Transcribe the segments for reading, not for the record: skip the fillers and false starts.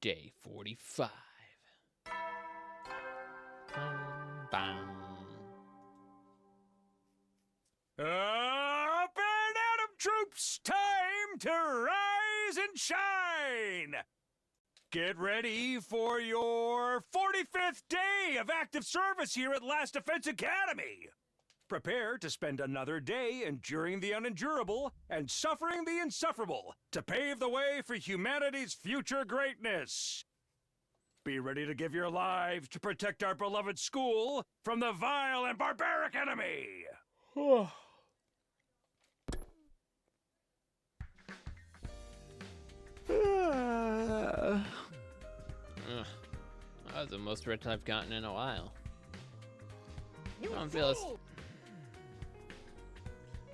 Day 45. Bang. Up and at 'em, troops! Time to rise and shine! Get ready for your 45th day of active service here at Last Defense Academy! Prepare to spend another day enduring the unendurable and suffering the insufferable to pave the way for humanity's future greatness. Be ready to give your lives to protect our beloved school from the vile and barbaric enemy! That was the most rich I've gotten in a while. You I don't feel as... fool!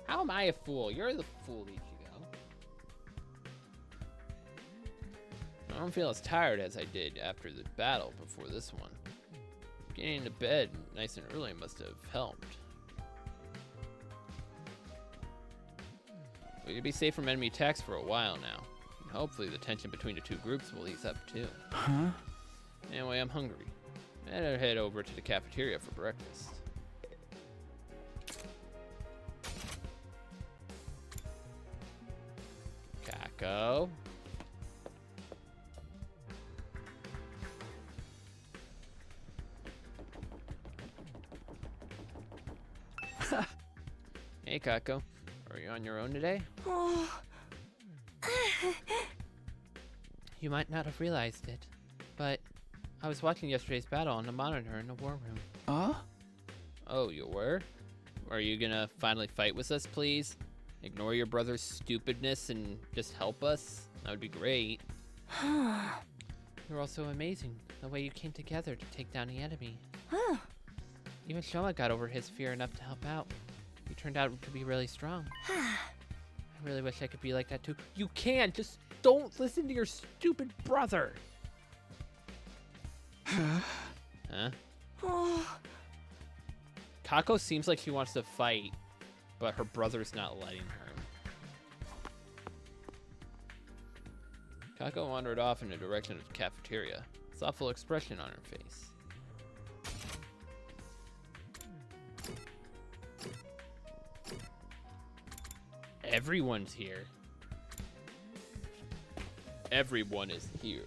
How am I a fool? You're the fool, Ichigo. I don't feel as tired as I did after the battle before this one. Getting to bed nice and early must have helped. We could be safe from enemy attacks for a while now. And hopefully the tension between the two groups will ease up too. Huh? Anyway, I'm hungry. Better head over to the cafeteria for breakfast. Kako. Hey, Kako. Are you on your own today? Oh. You might not have realized it, but I was watching yesterday's battle on the monitor in the war room. Oh, you were? Are you gonna finally fight with us, please? Ignore your brother's stupidness and just help us? That would be great. You're also amazing, the way you came together to take down the enemy. Even Shoma got over his fear enough to help out. You turned out to be really strong. I really wish I could be like that too. You can! Just don't listen to your stupid brother! Huh? Oh. Kako seems like she wants to fight, but her brother's not letting her. Kako wandered off in the direction of the cafeteria, a thoughtful expression on her face. Everyone's here. Everyone is here.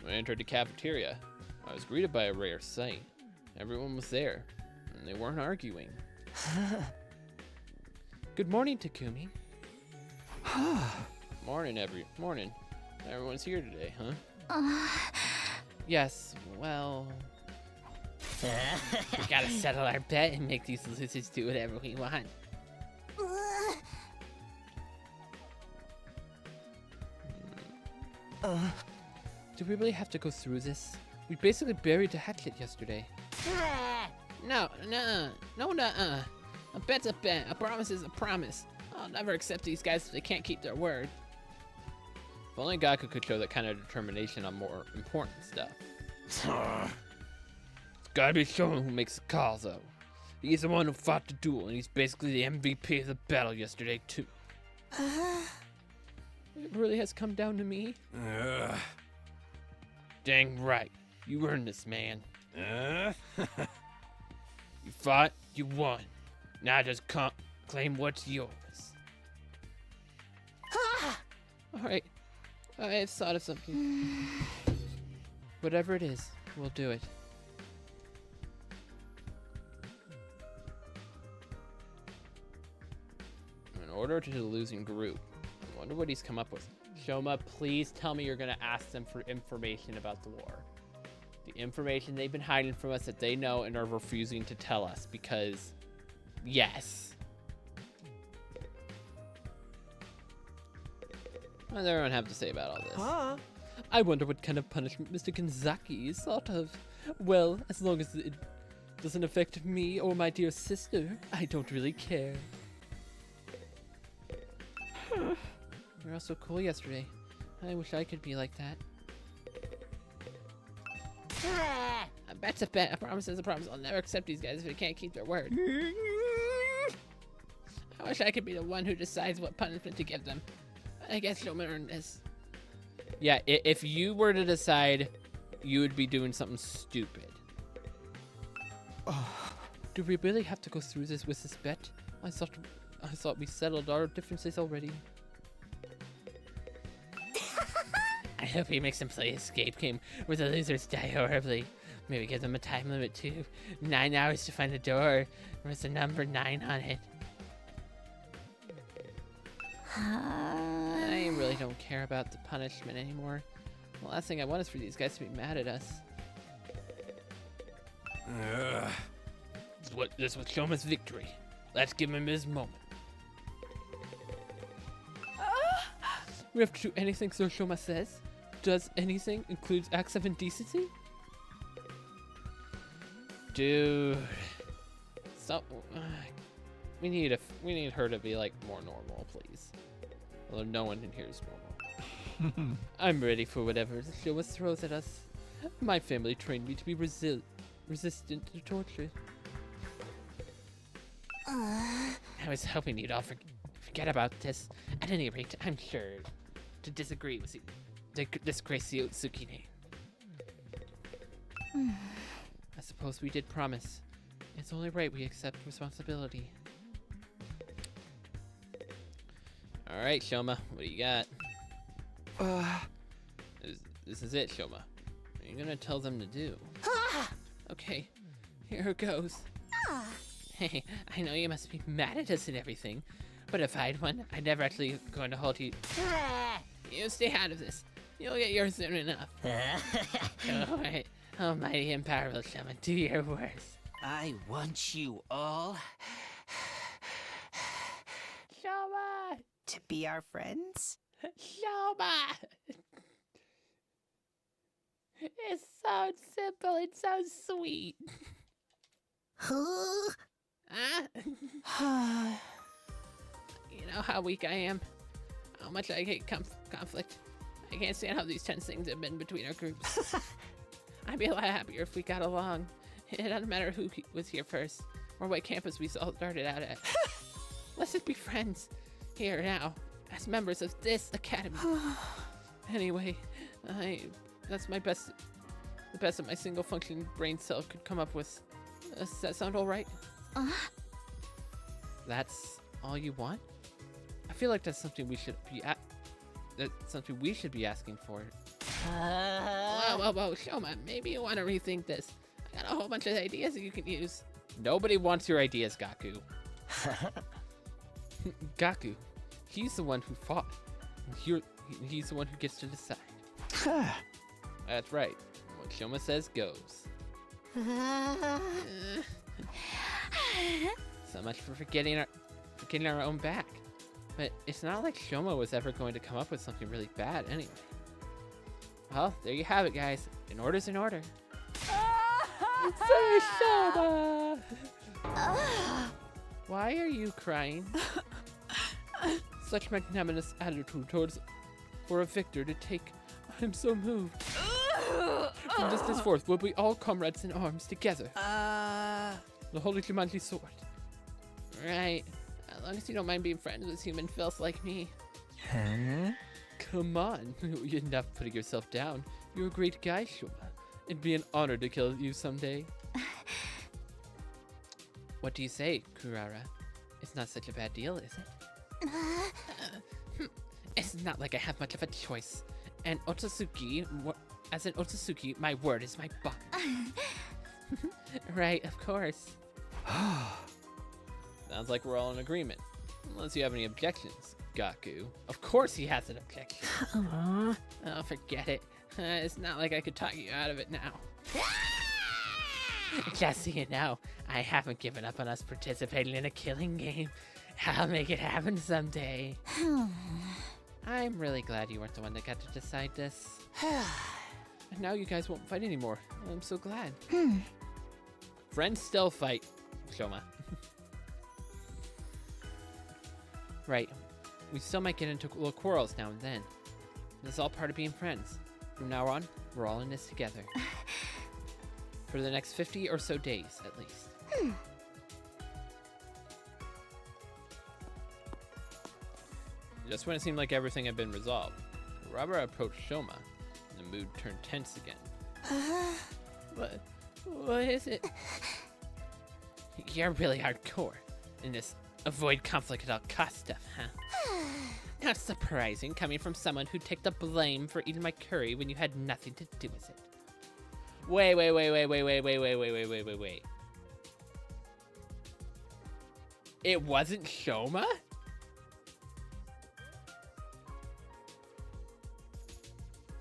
When I entered the cafeteria, I was greeted by a rare sight. Everyone was there, and they weren't arguing. Good morning, Takumi. Morning. Everyone's here today, huh? Yes, well... we gotta settle our bet and make these losers do whatever we want. Do we really have to go through this? We basically buried the hatchet yesterday. No. A bet's a bet. A promise is a promise. I'll never accept these guys if they can't keep their word. If only Gaku could show that kind of determination on more important stuff. It's gotta be someone who makes the calls, though. He's the one who fought the duel, and he's basically the MVP of the battle yesterday, too. It really has come down to me? Dang right. You earned this, man. You fought, you won. Now just claim what's yours. Alright. I've thought of something. Whatever it is, we'll do it. In order to the losing group, I wonder what he's come up with. Shoma, please tell me you're gonna ask them for information about the war. The information they've been hiding from us that they know and are refusing to tell us because, yes. What does everyone have to say about all this? I wonder what kind of punishment Mr. Kanzaki is thought of. Well, as long as it doesn't affect me or my dear sister, I don't really care. You were all so cool yesterday. I wish I could be like that. A bet's a bet. A promise is a promise. I'll never accept these guys if they can't keep their word. I I wish I could be the one who decides what punishment to give them. I guess Shoma earned this. Yeah, if you were to decide, you would be doing something stupid. Do we really have to go through this with this bet? I thought we settled our differences already. I hope he makes them play escape game where the losers die horribly. Maybe give them a time limit too. 9 hours to find a door with the number 9 on it. I really don't care about the punishment anymore. The last thing I want is for these guys to be mad at us. This was Shoma's victory. Let's give him his moment. We have to do anything Sir Shoma says? Does anything includes acts of indecency? Dude. Stop. We need her to be like more normal, please. Although no one in here is normal. I'm ready for whatever the Shoma throws at us. My family trained me to be resistant to torture. I was hoping you'd all forget about this. At any rate, I'm sure to disagree with you. Disgrace the Otsuki name. I suppose we did promise. It's only right we accept responsibility. All right, Shoma, what do you got? This is it, Shoma. What are you gonna tell them to do? Okay, here it goes. Hey, I know you must be mad at us and everything, but if I had one, I'd never actually going to hold you. You stay out of this. You'll get yours soon enough. Alright, almighty and powerful Shoma, do your worst. I want you all Shoma! to be our friends. Shoma! It sounds simple, it sounds sweet. Huh? Huh? You know how weak I am? How much I hate conflict. I can't stand how these tense things have been between our groups. I'd be a lot happier if we got along. It doesn't matter who was here first, or what campus we all started out at. Let's just be friends, here now, as members of this academy. Anyway, that's the best that my single function brain cell could come up with. Does that sound alright? That's all you want? I feel like that's something we should be asking for. Whoa, Shoma, maybe you want to rethink this. I got a whole bunch of ideas that you can use. Nobody wants your ideas, Gaku. Gaku, he's the one who fought. He's the one who gets to decide. That's right. What Shoma says goes. So much for forgetting our own back. But it's not like Shoma was ever going to come up with something really bad anyway. Well, there you have it, guys. An order's an order. Sir Shoma! Why are you crying? Such magnanimous attitude for a victor to take. I'm so moved. From this forth, we'll be all comrades in arms together. The Holy Jumanji sword. Right. As long as you don't mind being friends with human filth like me. Huh? Come on. You're not putting yourself down. You're a great guy, Shoma. It'd be an honor to kill you someday. What do you say, Kurara? It's not such a bad deal, is it? It's not like I have much of a choice. And as an Otsutsuki, my word is my bond. Right, of course. Sounds like we're all in agreement. Unless you have any objections, Gaku. Of course he has an objection. Oh, forget it. It's not like I could talk you out of it now. Just so you know, I haven't given up on us participating in a killing game. I'll make it happen someday. I'm really glad you weren't the one that got to decide this. And now you guys won't fight anymore. I'm so glad. Friends still fight, Shoma. Right. We still might get into little quarrels now and then. This is all part of being friends. From now on, we're all in this together. For the next 50 or so days, at least. Just when it seemed like everything had been resolved, Robert approached Shoma, and the mood turned tense again. What is it? You're really hardcore in this avoid conflict at all cost stuff, huh? Not surprising, coming from someone who took the blame for eating my curry when you had nothing to do with it. Wait. It wasn't Shoma?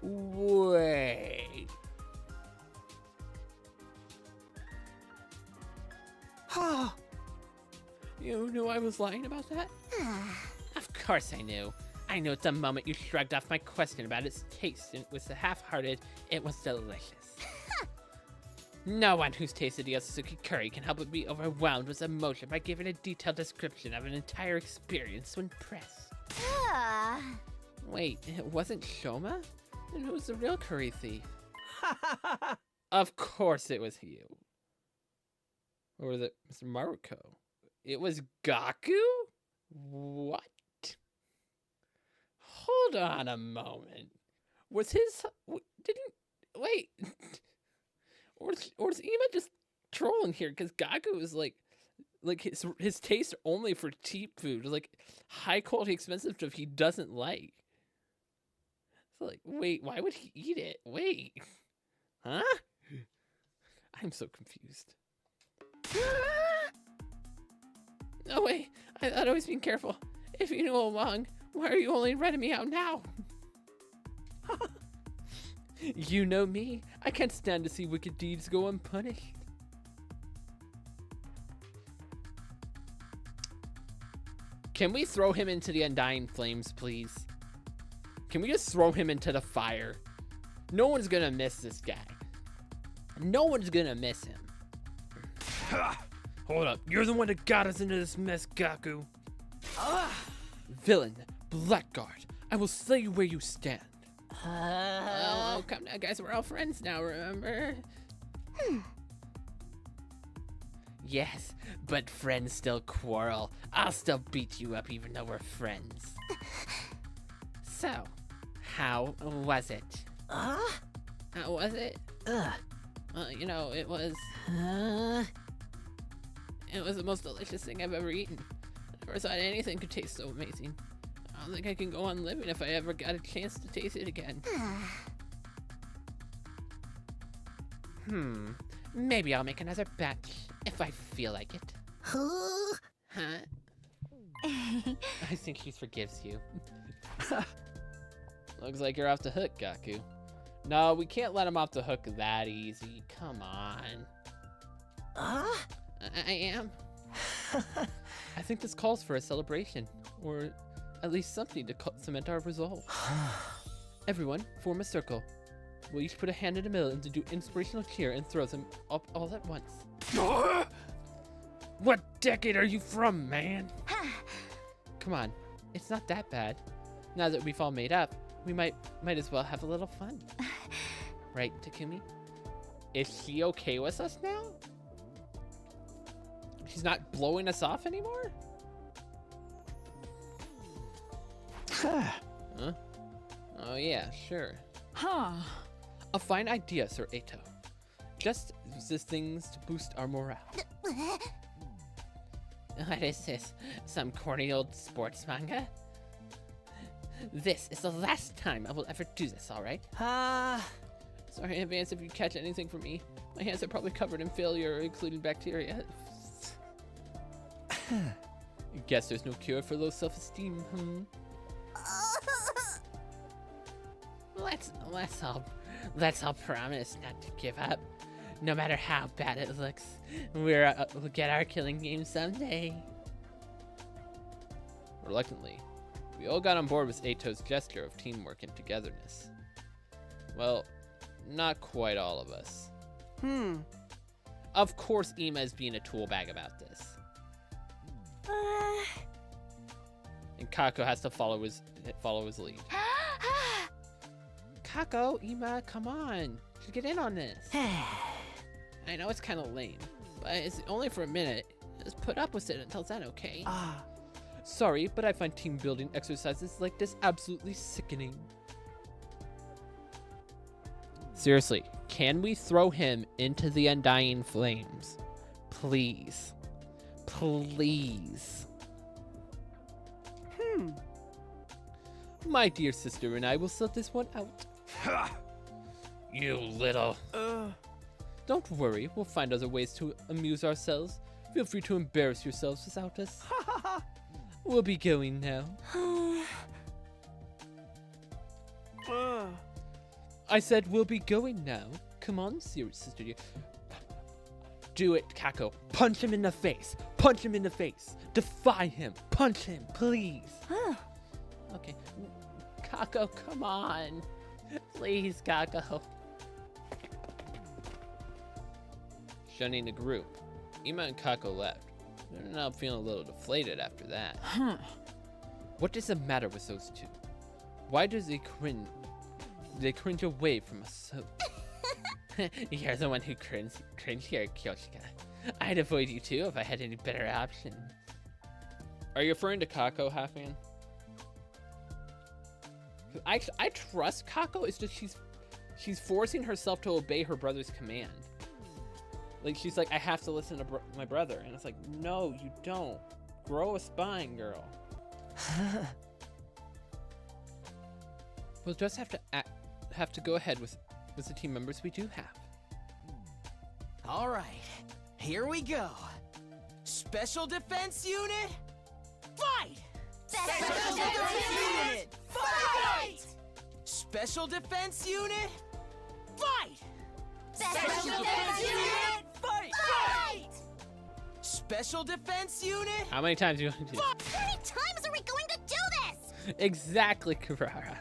Wait. You knew I was lying about that? Of course I knew. I knew at the moment you shrugged off my question about its taste and was half-hearted, it was delicious. No one who's tasted the Otsutsuki curry can help but be overwhelmed with emotion by giving a detailed description of an entire experience when pressed. Wait, it wasn't Shoma? Then who's the real curry thief? Of course it was you. Or was it Mr. Maruko? It was Gaku? What? Hold on a moment. Was his... Wait. Or is Ima just trolling here? Because Gaku is like his taste only for cheap food. Like high quality expensive stuff he doesn't like. So like, wait, why would he eat it? Wait. Huh? I'm so confused. No way. I'd always been careful. If you knew all along, why are you only letting me out now? You know me. I can't stand to see wicked deeds go unpunished. Can we throw him into the undying flames, please? Can we just throw him into the fire? No one's gonna miss this guy. No one's gonna miss him. Hold up. You're the one that got us into this mess, Gaku. Villain, blackguard. I will slay you where you stand. Oh, come now, guys. We're all friends now, remember? Yes, but friends still quarrel. I'll still beat you up even though we're friends. So, how was it? How was it? Well, you know, it was the most delicious thing I've ever eaten. I never thought anything could taste so amazing. I don't think I can go on living if I ever got a chance to taste it again. Maybe I'll make another batch if I feel like it. Huh? I think she forgives you. Looks like you're off the hook, Gaku. No, we can't let him off the hook that easy. Come on. I am. I think this calls for a celebration, or at least something to cement our resolve. Everyone, form a circle. We'll each put a hand in the middle and to do inspirational cheer and throw them up all at once. What decade are you from, man? Come on, it's not that bad. Now that we've all made up, we might as well have a little fun. Right, Takumi? Is she okay with us now? She's not blowing us off anymore? Huh? Oh yeah, sure. A fine idea, Sir Eto. Just use these things to boost our morale. What is this? Some corny old sports manga? This is the last time I will ever do this, alright? Sorry in advance if you catch anything from me. My hands are probably covered in failure, including bacteria. Guess there's no cure for low self-esteem, Let's all promise not to give up. No matter how bad it looks, we'll get our killing game someday. Reluctantly, we all got on board with Eto's gesture of teamwork and togetherness. Well, not quite all of us. Of course Ima is being a tool bag about this. And Kako has to follow his lead. Kako, Ima, come on. Should get in on this. I know it's kind of lame, but it's only for a minute. Just put up with it until then, okay? Sorry, but I find team building exercises like this absolutely sickening. Seriously, can we throw him into the undying flames? Please. Please. My dear sister and I will sort this one out. You little... Don't worry, we'll find other ways to amuse ourselves. Feel free to embarrass yourselves without us. We'll be going now. I said we'll be going now. Come on, serious sister. Do it, Kako. Punch him in the face. Punch him in the face. Defy him. Punch him, please. Okay. Kako, come on. Please, Kako. Shunning the group, Ima and Kako left. They're now feeling a little deflated after that. What is the matter with those two? Why does they cringe away from us so? You're the one who cringed here, Kyoshika. I'd avoid you too if I had any better options. Are you referring to Kako, Halfman? I trust Kako. It's just she's forcing herself to obey her brother's command. Like, she's like, I have to listen to my brother. And it's like, no, you don't. Grow a spine, girl. We'll just have to go ahead with the team members we do have. All right, here we go. Special Defense Unit, fight! Special Defense Unit, fight! Special Defense Unit, fight! Special Defense Unit, fight! fight! Special Defense Unit. How many times do you want to do? How many times are we going to do this? Exactly, Kurara.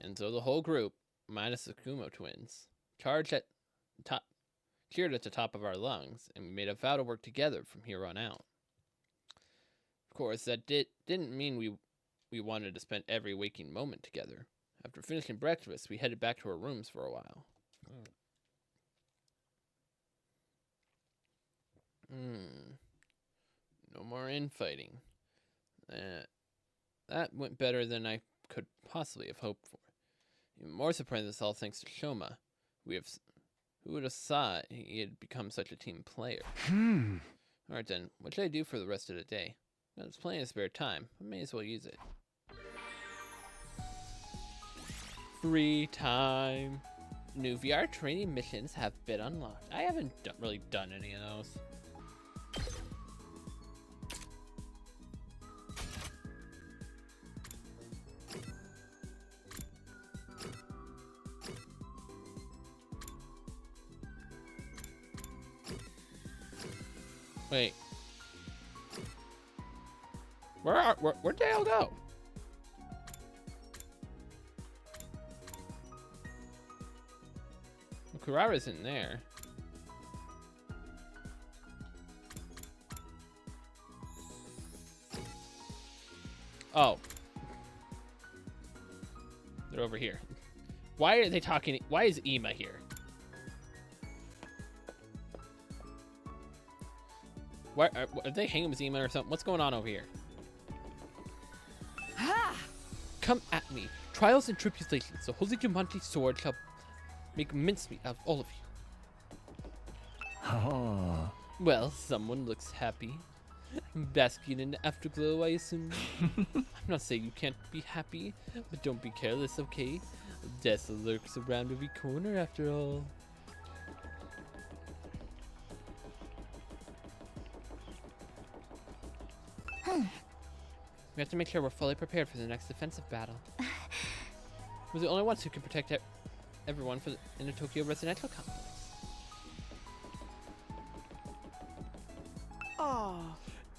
And so the whole group, minus the Kumo twins, cheered at the top of our lungs, and we made a vow to work together from here on out. Of course, that didn't mean we wanted to spend every waking moment together. After finishing breakfast, we headed back to our rooms for a while. No more infighting. That went better than I could possibly have hoped for. Even more surprising is all thanks to Shoma. Who would have thought he had become such a team player? Alright then, what should I do for the rest of the day? Well, there's plenty of spare time. I may as well use it. Free time. New VR training missions have been unlocked. I haven't really done any of those. Wait. Where'd Dale go? Well, Kurara isn't there. Oh. They're over here. Why are they talking? Why is Ima here? Why are they hanging with Ima or something? What's going on over here? Come at me. Trials and tribulations. The Holy Jumanji sword shall make mincemeat out of all of you. Oh. Well, someone looks happy. Basking in the afterglow, I assume. I'm not saying you can't be happy, but don't be careless, okay? Death lurks around every corner after all. We have to make sure we're fully prepared for the next defensive battle. We're the only ones who can protect everyone in the Tokyo residential complex.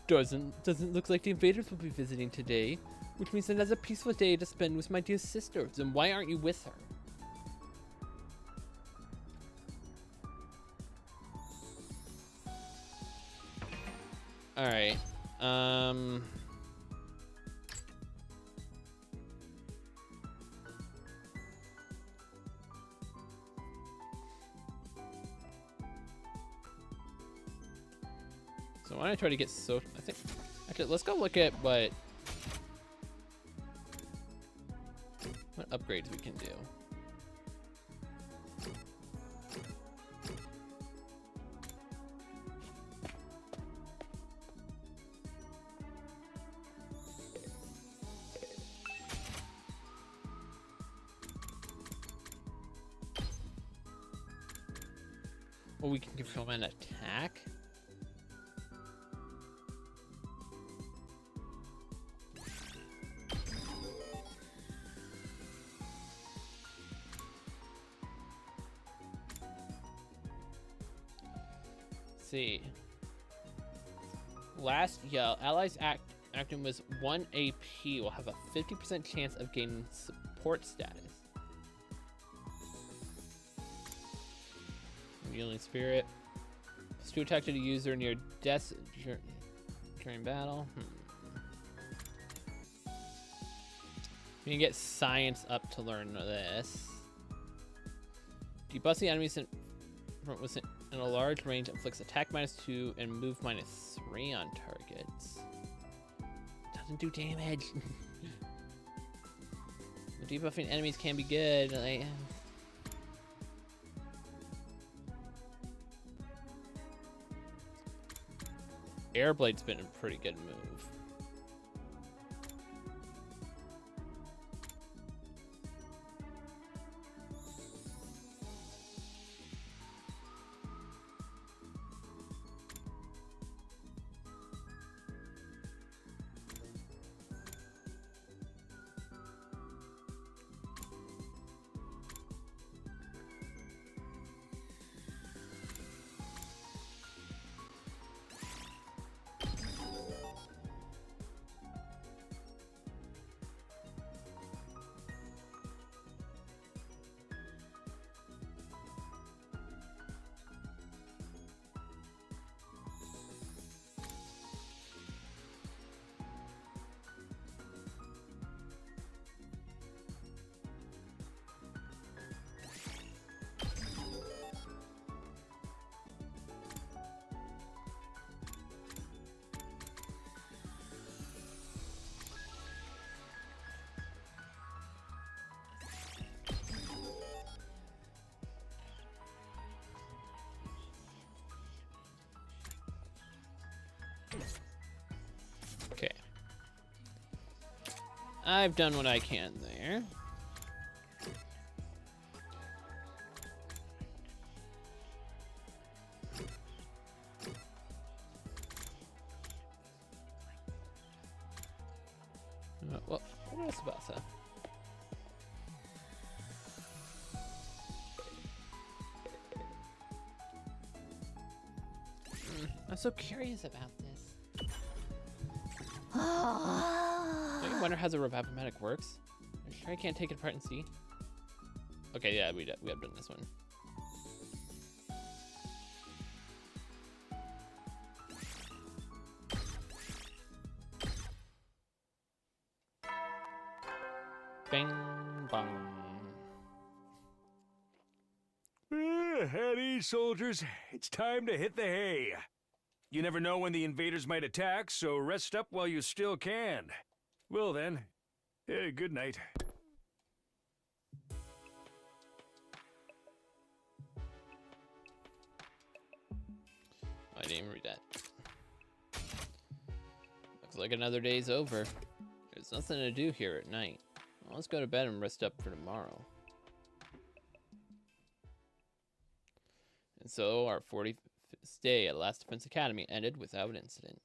Doesn't look like the invaders will be visiting today, which means another peaceful day to spend with my dear sister. Then why aren't you with her? All right. So why don't I try to get so? I think. Actually, let's go look at what upgrades we can do. Well, we can give him an attack. See. Allies acting was 1 AP will have a 50% chance of gaining support status. Healing spirit. Plus 2 attack to the user near death during battle. We can get science up to learn this. Debuff the enemies in a large range, inflicts attack -2 and move -3 on targets. Doesn't do damage. Debuffing enemies can be good. Airblade's been a pretty good move. Okay. I've done what I can there. Well, what else about that? I'm so curious about this. Don't you wonder how the revive-o-matic works? Are you sure I can't take it apart and see? Okay, yeah, we have done this one. Bang, bang. At ease, soldiers. It's time to hit the hay. You never know when the invaders might attack, so rest up while you still can. Well then, good night. I didn't even read that. Looks like another day's over. There's nothing to do here at night. Well, let's go to bed and rest up for tomorrow. And so our 45th day at Last Defense Academy ended without incident.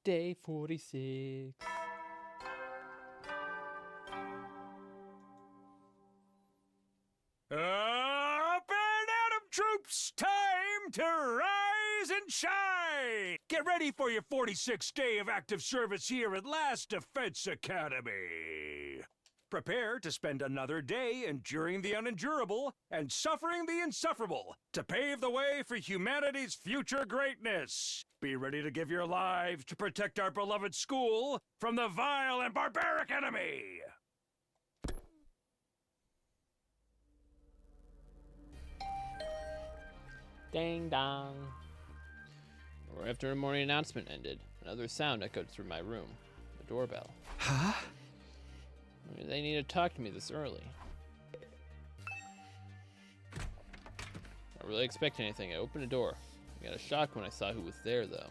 Day 46. Up and at 'em, troops! Time to rise and shine! Get ready for your 46th day of active service here at Last Defense Academy. Prepare to spend another day enduring the unendurable and suffering the insufferable to pave the way for humanity's future greatness. Be ready to give your lives to protect our beloved school from the vile and barbaric enemy. Ding dong. Or after a morning announcement ended, another sound echoed through my room. The doorbell. Huh? Maybe they need to talk to me this early. Not really expecting anything. I opened the door. I got a shock when I saw who was there, though.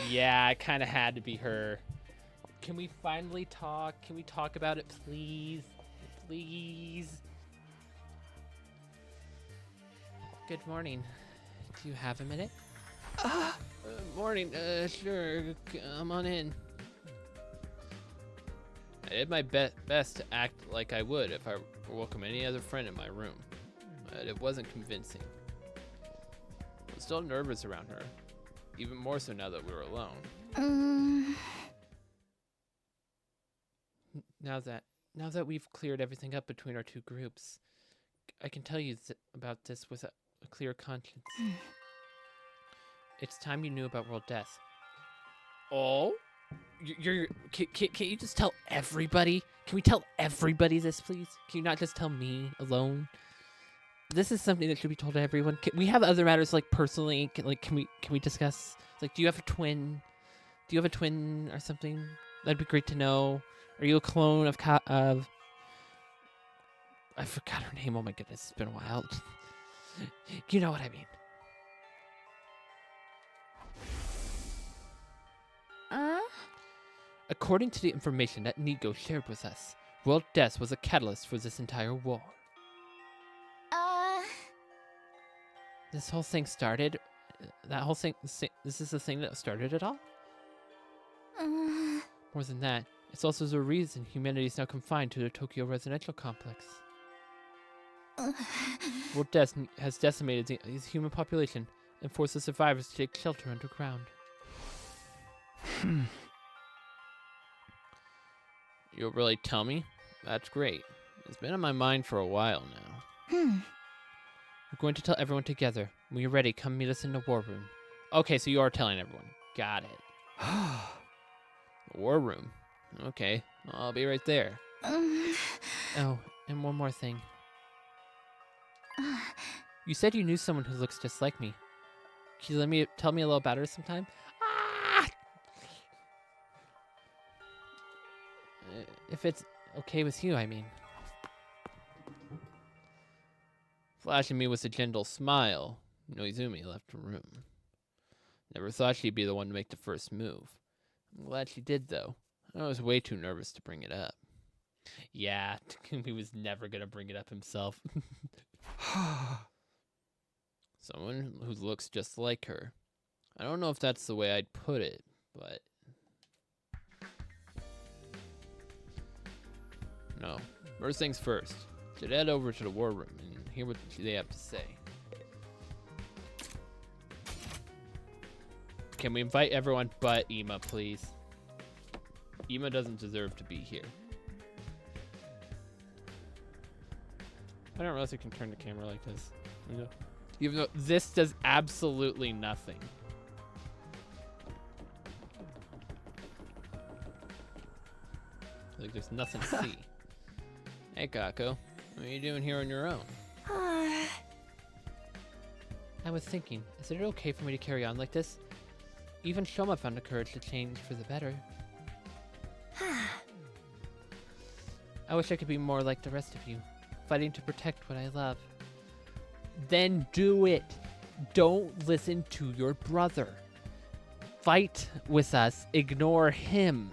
Yeah, it kind of had to be her. Can we finally talk? Can we talk about it, please? Please? Good morning. Do you have a minute? Morning. Sure. Come on in. I did my best to act like I would if I welcomed any other friend in my room, but it wasn't convincing. I was still nervous around her, even more so now that we were alone. Now that we've cleared everything up between our two groups, I can tell you about this with a clear conscience. It's time you knew about World Death. Oh? Can't you just tell everybody? Can we tell everybody this, please? Can you not just tell me alone? This is something that should be told to everyone. We have other matters, like personally. Can we discuss? Like, do you have a twin? Do you have a twin or something? That'd be great to know. Are you a clone of I forgot her name. Oh my goodness, it's been a while. You know what I mean. According to the information that Nigo shared with us, World Death was a catalyst for this entire war. This whole thing started... That whole thing... This is the thing that started it all? More than that, it's also the reason humanity is now confined to the Tokyo residential complex. World Death has decimated the human population and forced the survivors to take shelter underground. You'll really tell me? That's great. It's been on my mind for a while now. We're going to tell everyone together. When you're ready, come meet us in the war room. Okay, so you are telling everyone. Got it. The war room? Okay, I'll be right there. Oh, and one more thing. You said you knew someone who looks just like me. Can you tell me a little about her sometime? If it's okay with you, I mean. Flashing me with a gentle smile, Noizumi left the room. Never thought she'd be the one to make the first move. I'm glad she did, though. I was way too nervous to bring it up. Yeah, Takumi was never gonna bring it up himself. Someone who looks just like her. I don't know if that's the way I'd put it, but... No. First things first. Should head over to the war room and hear what they have to say. Can we invite everyone but Ima, please? Ima doesn't deserve to be here. I don't realize I can turn the camera like this. You know? Even though this does absolutely nothing. Like there's nothing to see. Hey, Kako. What are you doing here on your own? I was thinking, is it okay for me to carry on like this? Even Shoma found the courage to change for the better. I wish I could be more like the rest of you, fighting to protect what I love. Then do it. Don't listen to your brother. Fight with us. Ignore him.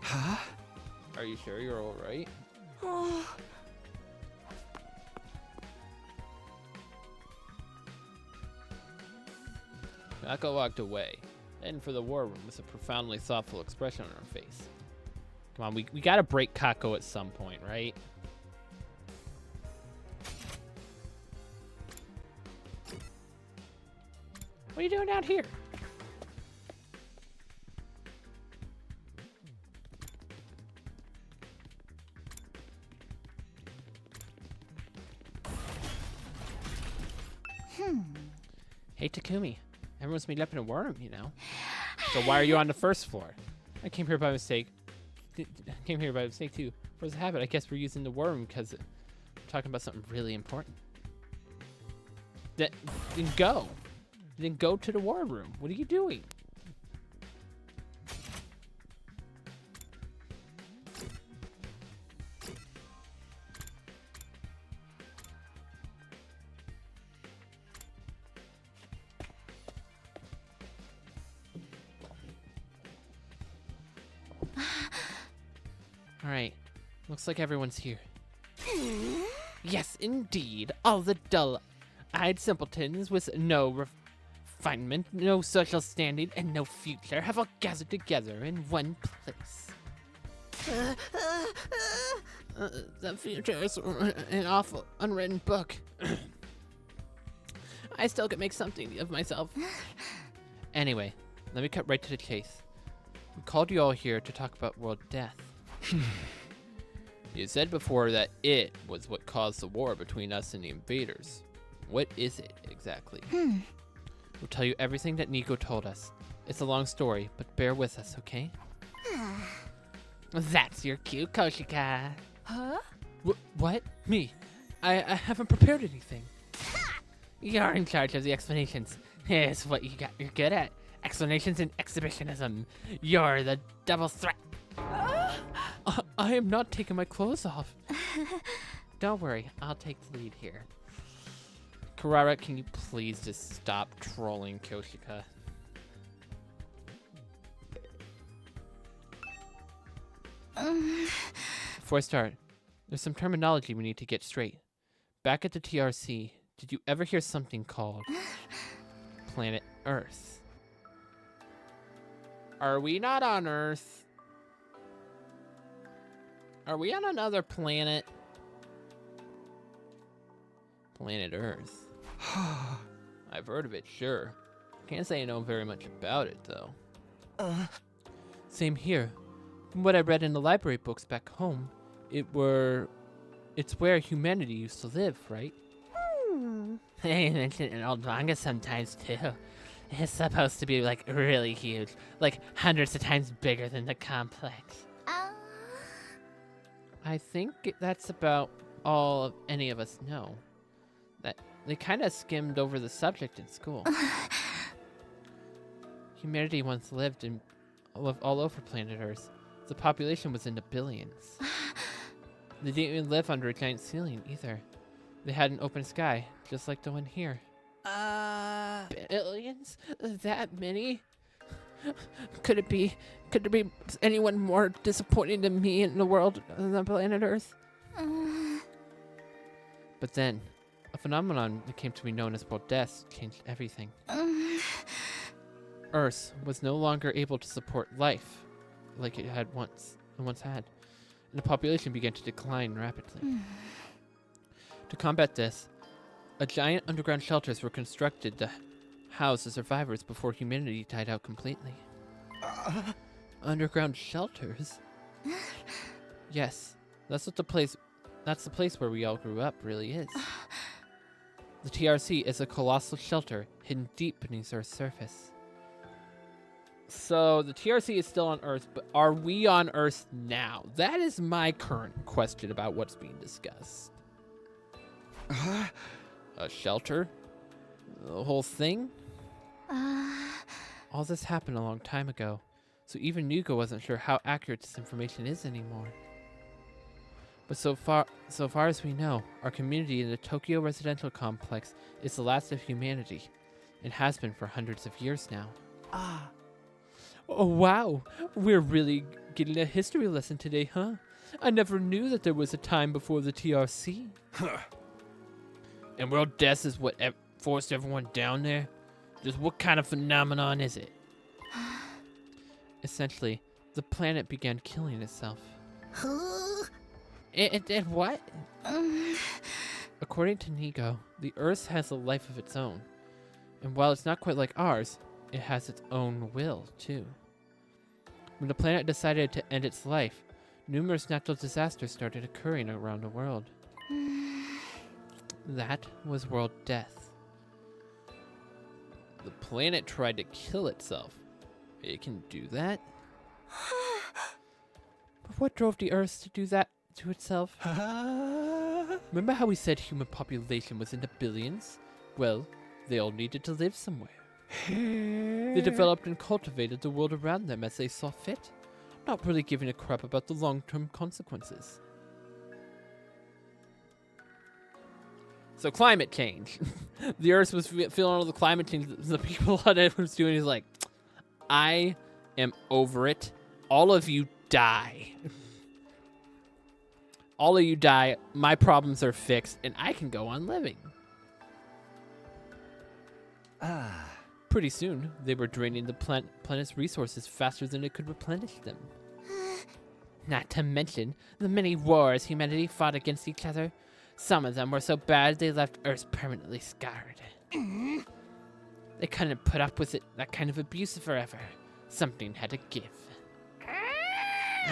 Huh? Are you sure you're all right? Kako walked away, heading for the war room with a profoundly thoughtful expression on her face. Come on, we gotta break Kako at some point, right? What are you doing down here? Hey, Takumi. Everyone's meeting up in a war room, you know. So why are you on the first floor? I came here by mistake. Came here by mistake, too. For the habit, I guess we're using the war room because we're talking about something really important. Then go. Then go to the war room. What are you doing? Alright, looks like everyone's here. Yes, indeed. All the dull-eyed simpletons with no refinement, no social standing, and no future have all gathered together in one place. The future is an awful, unwritten book. I still could make something of myself. Anyway, let me cut right to the chase. We called you all here to talk about world death. You said before that it was what caused the war between us and the invaders. What is it exactly? We'll tell you everything that Nico told us. It's a long story, but bear with us, okay? That's your cue, Koshika. Huh? What? Me? I haven't prepared anything. You're in charge of the explanations. Here's what you're good at. Explanations and exhibitionism. You're the double threat. I am not taking my clothes off. Don't worry, I'll take the lead here. Karara, can you please just stop trolling Koshika? Before I start, there's some terminology we need to get straight. Back at the TRC, did you ever hear something called planet Earth? Are we not on Earth? Are we on another planet? Planet Earth. I've heard of it, sure. Can't say I know very much about it, though. Same here. From what I read in the library books back home, it's where humanity used to live, right? They mention it in old manga sometimes, too. It's supposed to be, like, really huge. Like, hundreds of times bigger than the complex. I think that's about all of any of us know. That they kind of skimmed over the subject in school. Humanity once lived all over planet Earth. The population was in the billions. They didn't even live under a giant ceiling either. They had an open sky, just like the one here. Billions? That many? Could there be anyone more disappointing than me in the world than the planet Earth? But then, a phenomenon that came to be known as world death changed everything. Earth was no longer able to support life like it had once had, and the population began to decline rapidly. To combat this, giant underground shelters were constructed to house the survivors before humanity died out completely. Underground shelters? Yes, that's the place where we all grew up really is. The TRC is a colossal shelter hidden deep beneath Earth's surface. So the TRC is still on Earth, but are we on Earth now? That is my current question about what's being discussed. A shelter? The whole thing? All this happened a long time ago, so even Nuko wasn't sure how accurate this information is anymore. But so far as we know, our community in the Tokyo residential complex is the last of humanity, and has been for hundreds of years now. Oh wow, we're really getting a history lesson today, huh? I never knew that there was a time before the TRC. And world death is what forced everyone down there? Just what kind of phenomenon is it? Essentially, the planet began killing itself. It did what? According to Nigo, the Earth has a life of its own. And while it's not quite like ours, it has its own will, too. When the planet decided to end its life, numerous natural disasters started occurring around the world. That was world death. The planet tried to kill itself. It can do that? But what drove the Earth to do that to itself? Remember how we said human population was in the billions? Well, they all needed to live somewhere. They developed and cultivated the world around them as they saw fit, not really giving a crap about the long-term consequences. So climate change. The Earth was feeling all the climate change the people on it was doing. Is like, I am over it. All of you die. All of you die. My problems are fixed, and I can go on living. Pretty soon, they were draining the planet's resources faster than it could replenish them. Not to mention the many wars humanity fought against each other. Some of them were so bad they left Earth permanently scarred. They couldn't put up with that kind of abuse forever. Something had to give.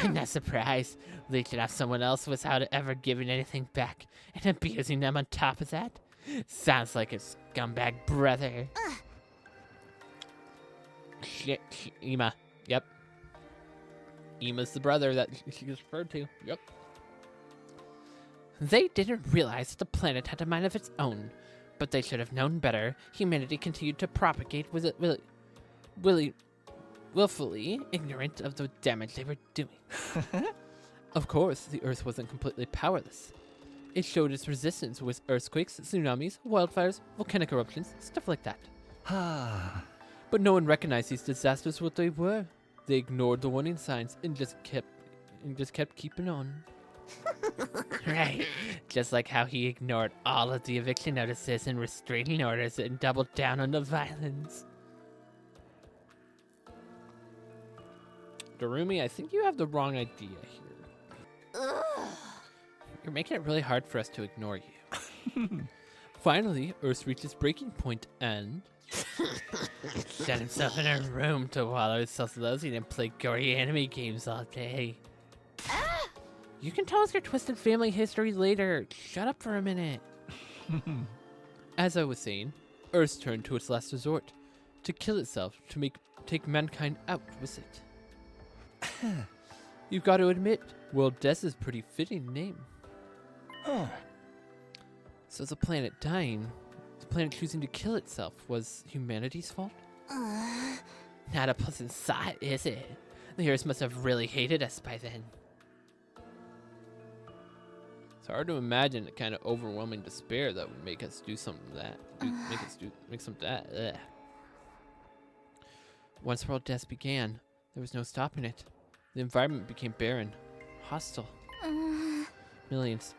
I'm not surprised. Leeching off someone else without ever giving anything back and abusing them on top of that. Sounds like a scumbag brother. Shit, Ema. Yep. Ema's the brother that she was referred to. Yep. They didn't realize the planet had a mind of its own, but they should have known better. Humanity continued to propagate willfully ignorant of the damage they were doing. Of course, the Earth wasn't completely powerless. It showed its resistance with earthquakes, tsunamis, wildfires, volcanic eruptions, stuff like that. But no one recognized these disasters what they were. They ignored the warning signs and just kept keeping on. Right, just like how he ignored all of the eviction notices and restraining orders and doubled down on the violence. Darumi, I think you have the wrong idea here. You're making it really hard for us to ignore you. Finally, Earth reaches breaking point and shut himself in a room to wallow in self-loathing and play gory anime games all day. You can tell us your twisted family history later. Shut up for a minute. As I was saying, Earth turned to its last resort, to kill itself, to take mankind out with it. You've got to admit, World Death is a pretty fitting name. So the planet dying, the planet choosing to kill itself, was humanity's fault? Not a pleasant sight, is it? The Earth must have really hated us by then. It's hard to imagine the kind of overwhelming despair that would make us do something that. Make something that. Ugh. Once world death began, there was no stopping it. The environment became barren, hostile. Billions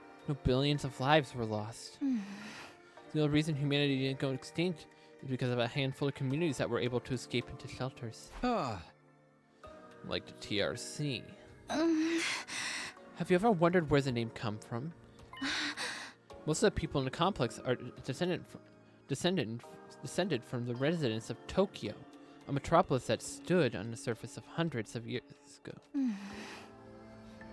of lives were lost. The only reason humanity didn't go extinct is because of a handful of communities that were able to escape into shelters. Like the TRC. Have you ever wondered where the name come from? Most of the people in the complex are descended from the residents of Tokyo, a metropolis that stood on the surface of hundreds of years ago.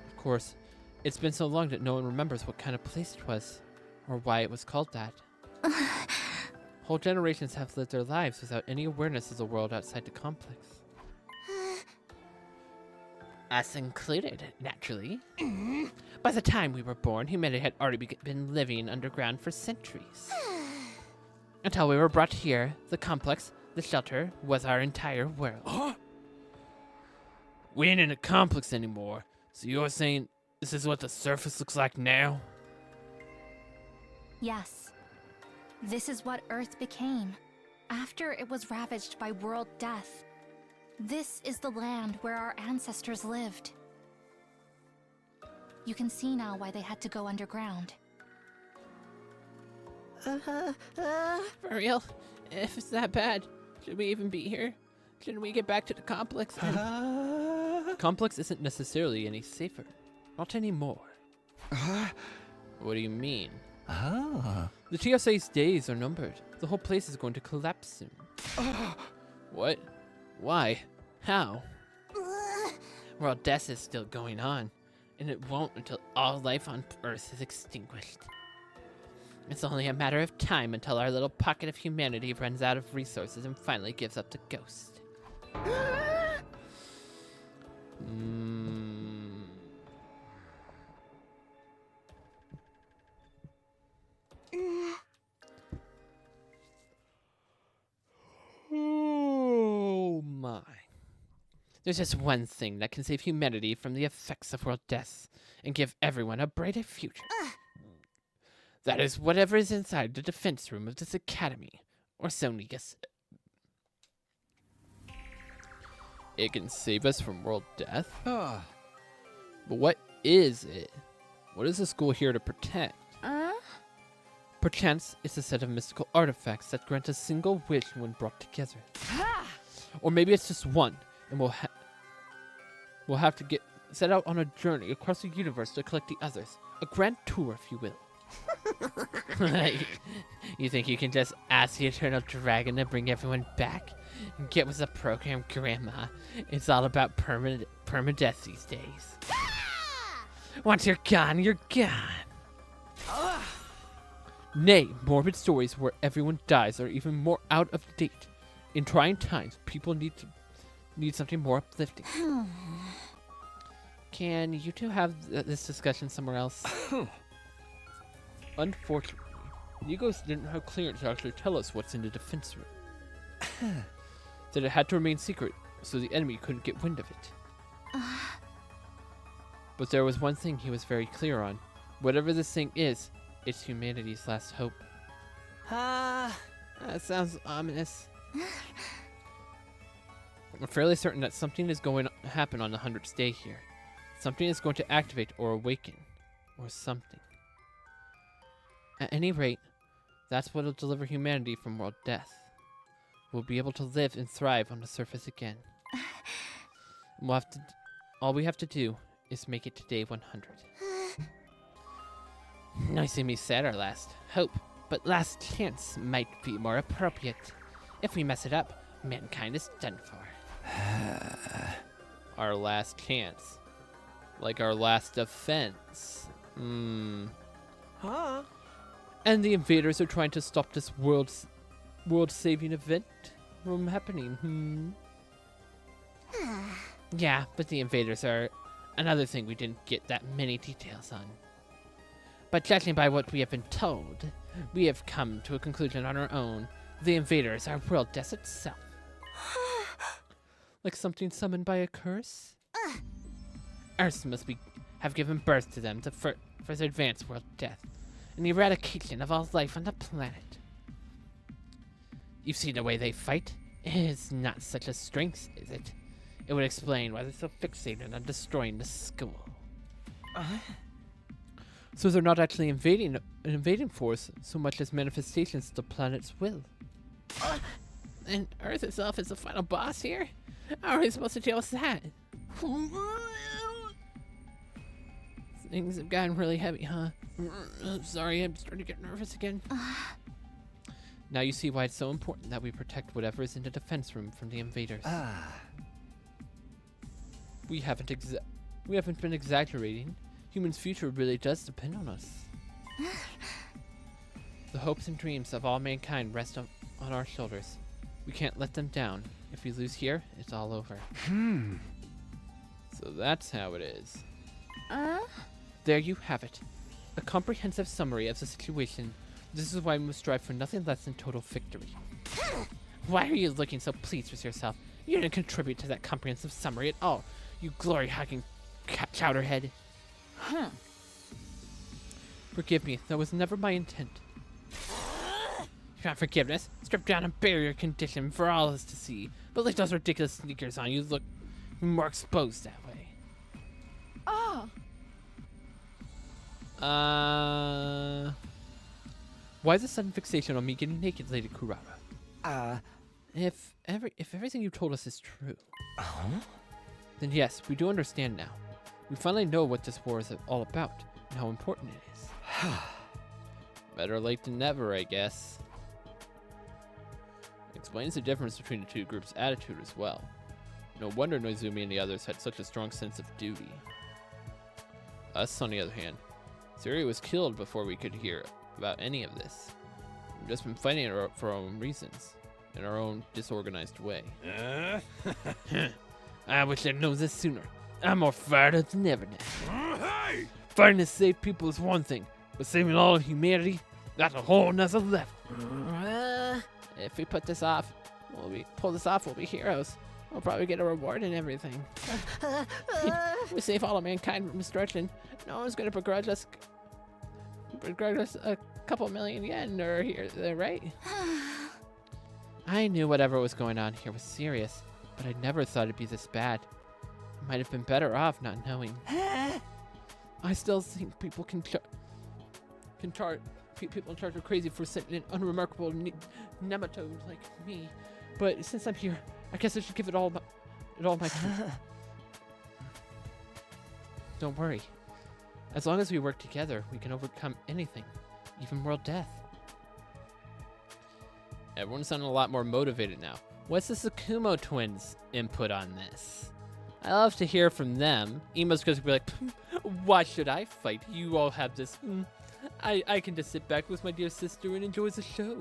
Of course, it's been so long that no one remembers what kind of place it was, or why it was called that. Whole generations have lived their lives without any awareness of the world outside the complex. Us included, naturally. By the time we were born, humanity had already been living underground for centuries. Until we were brought here, the complex, the shelter, was our entire world. We ain't in a complex anymore, so you're saying this is what the surface looks like now? Yes. This is what Earth became, after it was ravaged by world death. This is the land where our ancestors lived. You can see now why they had to go underground. For real? If it's that bad, should we even be here? Shouldn't we get back to the complex? Complex isn't necessarily any safer. Not anymore. What do you mean? The TSA's days are numbered. The whole place is going to collapse soon. What? Why? How? World death is still going on, and it won't until all life on Earth is extinguished. It's only a matter of time until our little pocket of humanity runs out of resources and finally gives up to Ghost. Oh my. There's just one thing that can save humanity from the effects of world death and give everyone a brighter future. That is whatever is inside the defense room of this academy, or so Nika said. It can save us from world death? But what is it? What is the school here to protect? Perchance it's a set of mystical artifacts that grant a single wish when brought together. Or maybe it's just one, and we'll have to set out on a journey across the universe to collect the others. A grand tour, if you will. You think you can just ask the Eternal Dragon to bring everyone back? Get with the program, Grandma. It's all about permadeath these days. Once you're gone, you're gone. Nay, morbid stories where everyone dies are even more out of date. In trying times, people need something more uplifting. Can you two have this discussion somewhere else? Unfortunately, Nikos didn't have clearance to actually tell us what's in the defense room. That it had to remain secret, so the enemy couldn't get wind of it. But there was one thing he was very clear on. Whatever this thing is, it's humanity's last hope. That sounds ominous. I'm fairly certain that something is going to happen on the 100th day here. Something is going to activate or awaken. Or something. At any rate, that's what will deliver humanity from world death. We'll be able to live and thrive on the surface again. All we have to do is make it to day 100. Nice of me said our last hope, but last chance might be more appropriate. If we mess it up, mankind is done for. Our last chance. Like our last defense. Huh? And the invaders are trying to stop this world-saving event from happening. Yeah, but the invaders are another thing we didn't get that many details on. But judging by what we have been told, we have come to a conclusion on our own. The invaders are world death itself. Like something summoned by a curse? Earth must have given birth to them to further advance world death and the eradication of all life on the planet. You've seen the way they fight? It is not such a strength, is it? It would explain why they're so fixated on destroying the school. So they're not actually an invading force so much as manifestations of the planet's will. And Earth itself is the final boss here? How are we supposed to deal with that? Things have gotten really heavy, huh? Sorry, I'm starting to get nervous again. Now you see why it's so important that we protect whatever is in the defense room from the invaders. We haven't been exaggerating. Humans' future really does depend on us. The hopes and dreams of all mankind rest on our shoulders. We can't let them down. If we lose here, it's all over. So that's how it is. There you have it. A comprehensive summary of the situation. This is why we must strive for nothing less than total victory. Why are you looking so pleased with yourself? You didn't contribute to that comprehensive summary at all, you glory-hugging chowderhead. Forgive me, that was never my intent. If you want forgiveness, strip down and bury your condition for all of us to see. But like those ridiculous sneakers on, you look more exposed that way. Why the sudden fixation on me getting naked, Lady Kurara? If everything you told us is true, then yes, we do understand now. We finally know what this war is all about and how important it is. Better late than never, I guess. Explains the difference between the two groups' attitude as well. No wonder Noizumi and the others had such a strong sense of duty. Us, on the other hand, Suri was killed before we could about any of this. We've just been fighting it for our own reasons, in our own disorganized way. I wish I'd known this sooner. I'm more fired up than ever now. Hey! Fighting to save people is one thing, but saving all of humanity, that's a whole nother level. If we pull this off, we'll be heroes. We'll probably get a reward and everything. We save all of mankind from destruction. No one's gonna begrudge us a couple million yen or here, right? I knew whatever was going on here was serious, but I never thought it'd be this bad. I might have been better off not knowing. I still think people people in charge are crazy for sending an unremarkable nematode like me. But since I'm here, I guess I should give it all my time. Don't worry. As long as we work together, we can overcome anything, even world death. Everyone's sounding a lot more motivated now. What's the Sakumo twins' input on this? I love to hear from them. Ima's going to be like, why should I fight? You all have this. I can just sit back with my dear sister and enjoy the show.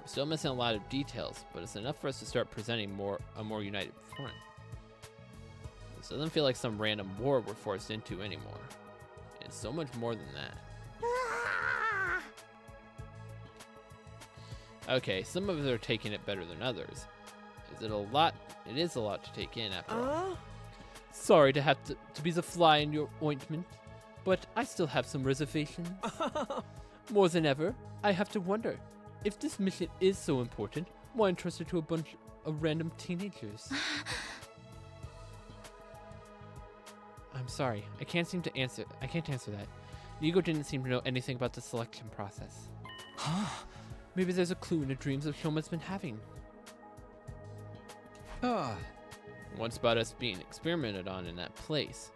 We're still missing a lot of details, but it's enough for us to start presenting a more united front. This doesn't feel like some random war we're forced into anymore. It's so much more than that. Okay, some of us are taking it better than others. Is it a lot? It is a lot to take in after all. Sorry to have to be the fly in your ointment, but I still have some reservations. More than ever, I have to wonder, if this mission is so important, why entrust it to a bunch of random teenagers? I'm sorry, I can't answer that. Nigo didn't seem to know anything about the selection process. Maybe there's a clue in the dreams that Shoma's been having. Once about us being experimented on in that place.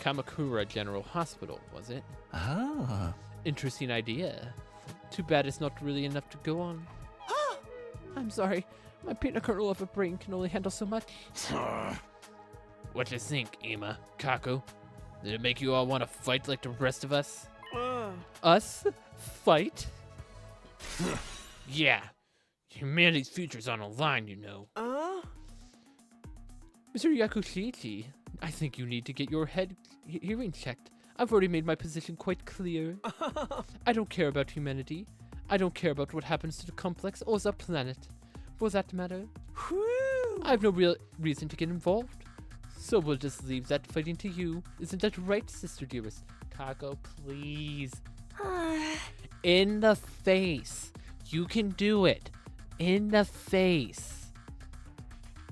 Kamakura General Hospital, was it? Interesting idea. Too bad it's not really enough to go on. I'm sorry, my peanut kernel of a brain can only handle so much. What you think, Ima, Kaku? Did it make you all want to fight like the rest of us? Us? Fight? Yeah. Humanity's future's on the line, you know. Mr. Yakushichi, I think you need to get your hearing checked. I've already made my position quite clear. I don't care about humanity. I don't care about what happens to the complex or the planet. For that matter, I have no real reason to get involved. So we'll just leave that fighting to you. Isn't that right, sister dearest? Kako, please. In the face. You can do it. In the face.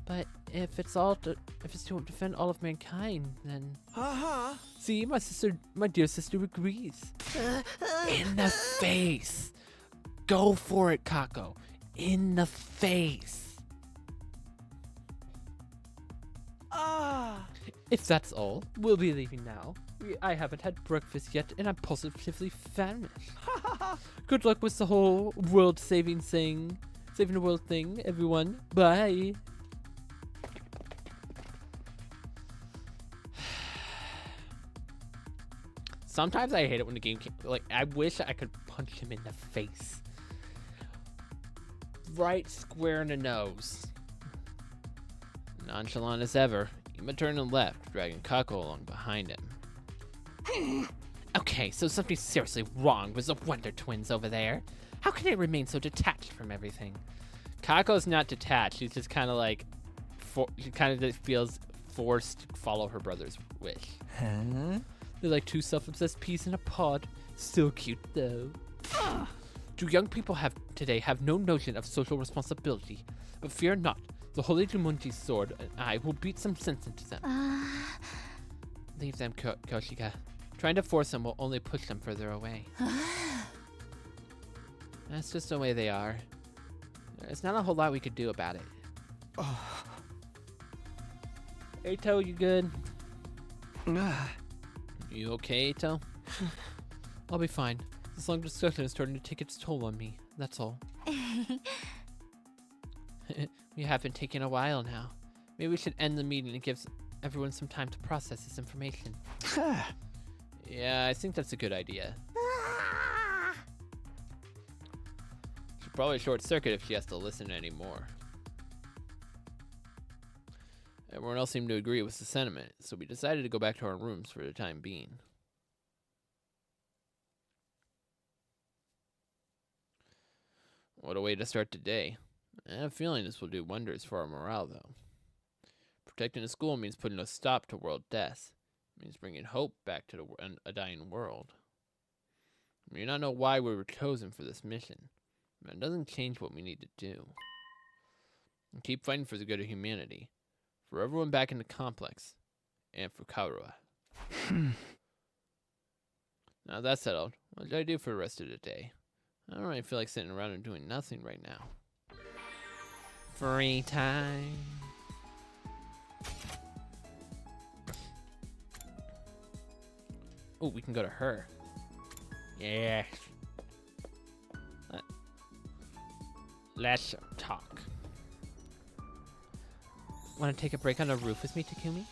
But if it's to defend all of mankind, then see, my dear sister agrees. In the face. Go for it, Kako. In the face. If that's all, we'll be leaving now. I haven't had breakfast yet, and I'm positively famished. Good luck with the whole saving the world thing, everyone. Bye. Sometimes I hate it when the game I wish I could punch him in the face. Right square in the nose. Nonchalant as ever, Ima turned and left, dragging Kako along behind him. Okay, so something's seriously wrong with the Wonder Twins over there. How can they remain so detached from everything? Kako's not detached. She's just kind of she kind of just feels forced to follow her brother's wish. They're like two self-obsessed peas in a pod. Still cute though. Do young people today have no notion of social responsibility? But fear not. The Holy Jumunji's sword and I will beat some sense into them. Leave them, Koshika. Trying to force them will only push them further away. That's just the way they are. There's not a whole lot we could do about it. Eito, you good? You okay, Eito? I'll be fine. This long discussion is starting to take its toll on me. That's all. We have been taking a while now. Maybe we should end the meeting and give everyone some time to process this information. Yeah, I think that's a good idea. She'll probably short circuit if she has to listen anymore. Everyone else seemed to agree with the sentiment, so we decided to go back to our rooms for the time being. What a way to start the day. I have a feeling this will do wonders for our morale, though. Protecting the school means putting a stop to world deaths. It means bringing hope back to a dying world. We do not know why we were chosen for this mission, but it doesn't change what we need to do. And keep fighting for the good of humanity, for everyone back in the complex, and for Kaurua. Now that's settled, what should I do for the rest of the day? I don't really feel like sitting around and doing nothing right now. Free time. Oh, we can go to her. Yeah. Let's talk. Want to take a break on the roof with me, Takumi?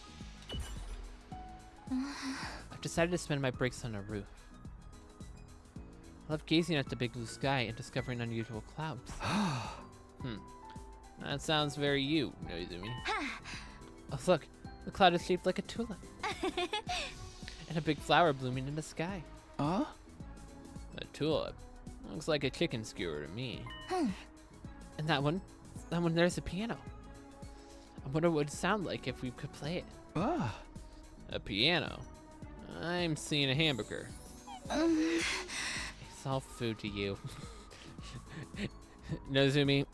I've decided to spend my breaks on the roof. I love gazing at the big blue sky and discovering unusual clouds. That sounds very you, Noizumi. Oh, look. The cloud is shaped like a tulip. And a big flower blooming in the sky. A tulip? Looks like a chicken skewer to me. And that one there's a piano. I wonder what it would sound like if we could play it. A piano? I'm seeing a hamburger. It's all food to you. Noizumi,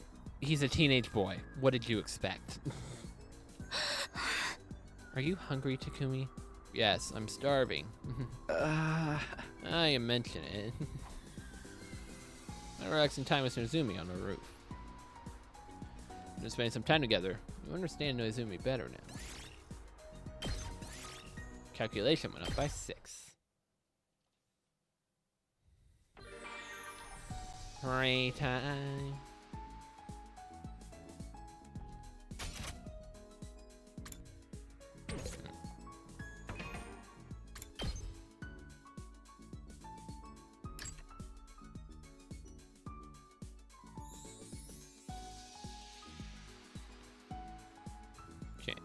he's a teenage boy. What did you expect? Are you hungry, Takumi? Yes, I'm starving. You mention it. I'm relaxing time with Noizumi on the roof. We're spending some time together. You understand Noizumi better now. Calculation went up by 6. Free time. Okay.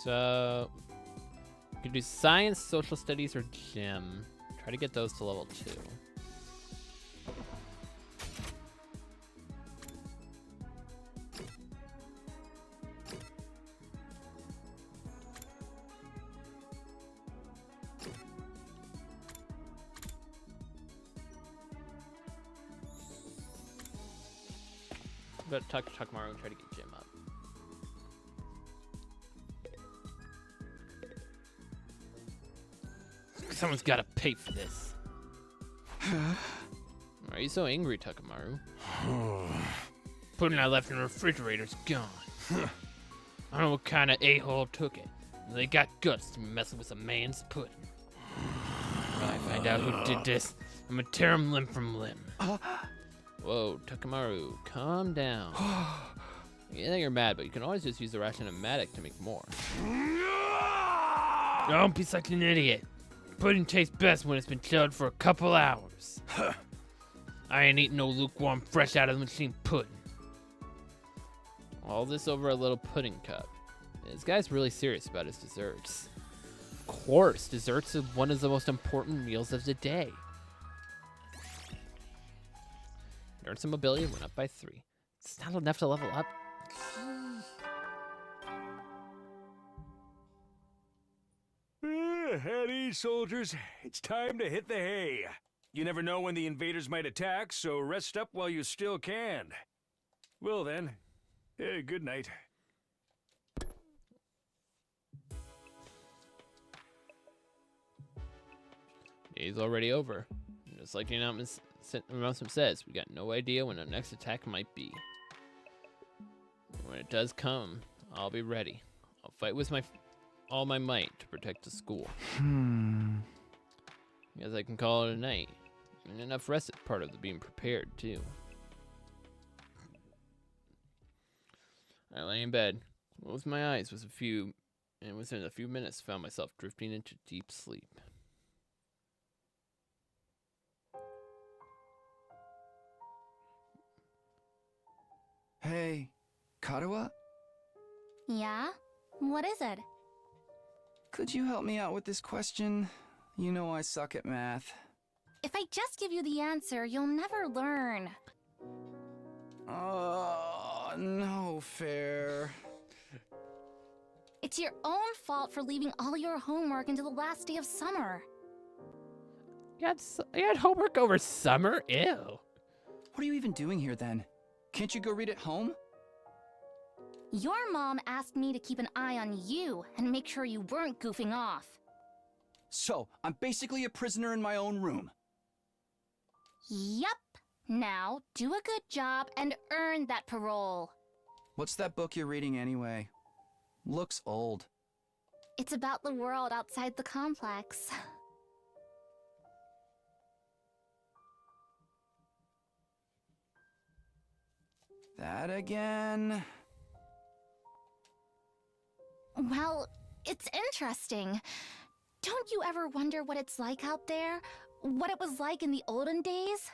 So you can do science, social studies, or gym. Try to get those to level 2. But talk to Takamaru and try to get Jim up. Someone's gotta pay for this. Why are you so angry, Takamaru? Pudding I left in the refrigerator's gone. I don't know what kind of a-hole took it. They got guts to be messing with a man's pudding. When I find out who did this, I'm gonna tear him limb from limb. Whoa, Takamaru, calm down. Yeah, you're mad, but you can always just use the ration-o-matic to make more. Don't be such an idiot. Pudding tastes best when it's been chilled for a couple hours. I ain't eating no lukewarm, fresh out of the machine pudding. All this over a little pudding cup. This guy's really serious about his desserts. Of course, desserts are one of the most important meals of the day. Endurance and mobility went up by 3. It's not enough to level up. At ease, soldiers. It's time to hit the hay. You never know when the invaders might attack, so rest up while you still can. Well then, good night. Day's already over. Just like the announcement says, we got no idea when our next attack might be. When it does come, I'll be ready. I'll fight with all my might to protect the school. Guess I can call it a night. And enough rest is part of the being prepared, too. I lay in bed, closed my eyes, and within a few minutes found myself drifting into deep sleep. Hey, Karawa? Yeah? What is it? Could you help me out with this question? You know I suck at math. If I just give you the answer, you'll never learn. No fair. It's your own fault for leaving all your homework until the last day of summer. You had homework over summer? Ew. What are you even doing here then? Can't you go read at home? Your mom asked me to keep an eye on you and make sure you weren't goofing off. So, I'm basically a prisoner in my own room. Yup. Now, do a good job and earn that parole. What's that book you're reading anyway? Looks old. It's about the world outside the complex. That again? Well, it's interesting. Don't you ever wonder what it's like out there? What it was like in the olden days?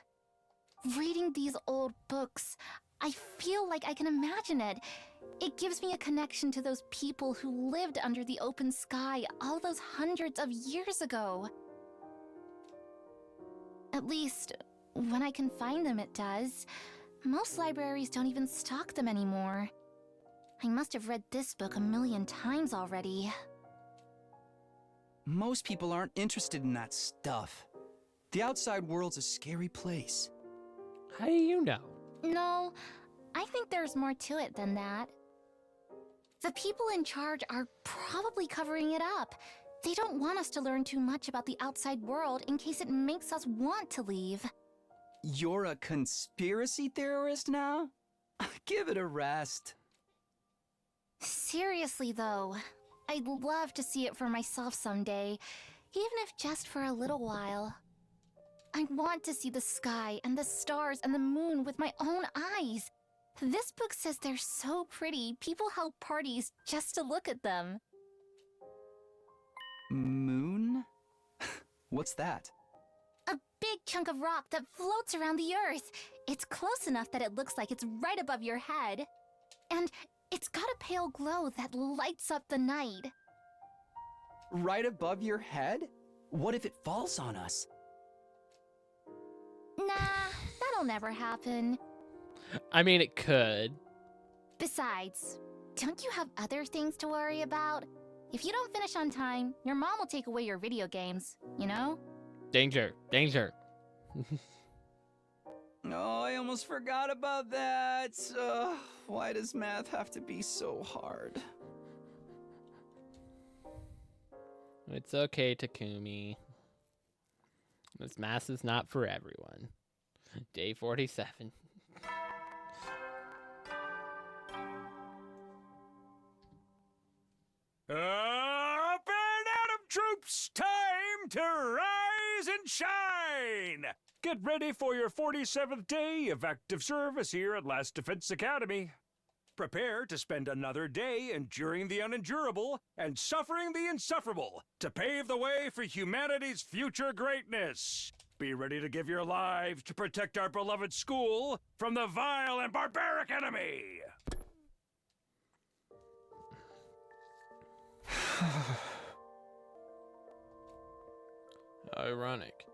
Reading these old books, I feel like I can imagine it. It gives me a connection to those people who lived under the open sky all those hundreds of years ago. At least, when I can find them, it does. Most libraries don't even stock them anymore. I must have read this book a million times already. Most people aren't interested in that stuff. The outside world's a scary place. How do you know? No, I think there's more to it than that. The people in charge are probably covering it up. They don't want us to learn too much about the outside world in case it makes us want to leave. You're a conspiracy theorist now? Give it a rest. Seriously, though, I'd love to see it for myself someday, even if just for a little while. I want to see the sky and the stars and the moon with my own eyes. This book says they're so pretty, people held parties just to look at them. Moon? What's that? A big chunk of rock that floats around the Earth. It's close enough that it looks like it's right above your head. And it's got a pale glow that lights up the night. Right above your head? What if it falls on us? Nah, that'll never happen. I mean, it could. Besides, don't you have other things to worry about? If you don't finish on time, your mom will take away your video games, you know? Danger, danger. Oh, I almost forgot about that. Why does math have to be so hard? It's okay, Takumi. This math is not for everyone. Day 47. Up and Atom troops, time to rise and shine! Get ready for your 47th day of active service here at Last Defense Academy. Prepare to spend another day enduring the unendurable and suffering the insufferable to pave the way for humanity's future greatness. Be ready to give your lives to protect our beloved school from the vile and barbaric enemy. Ironic.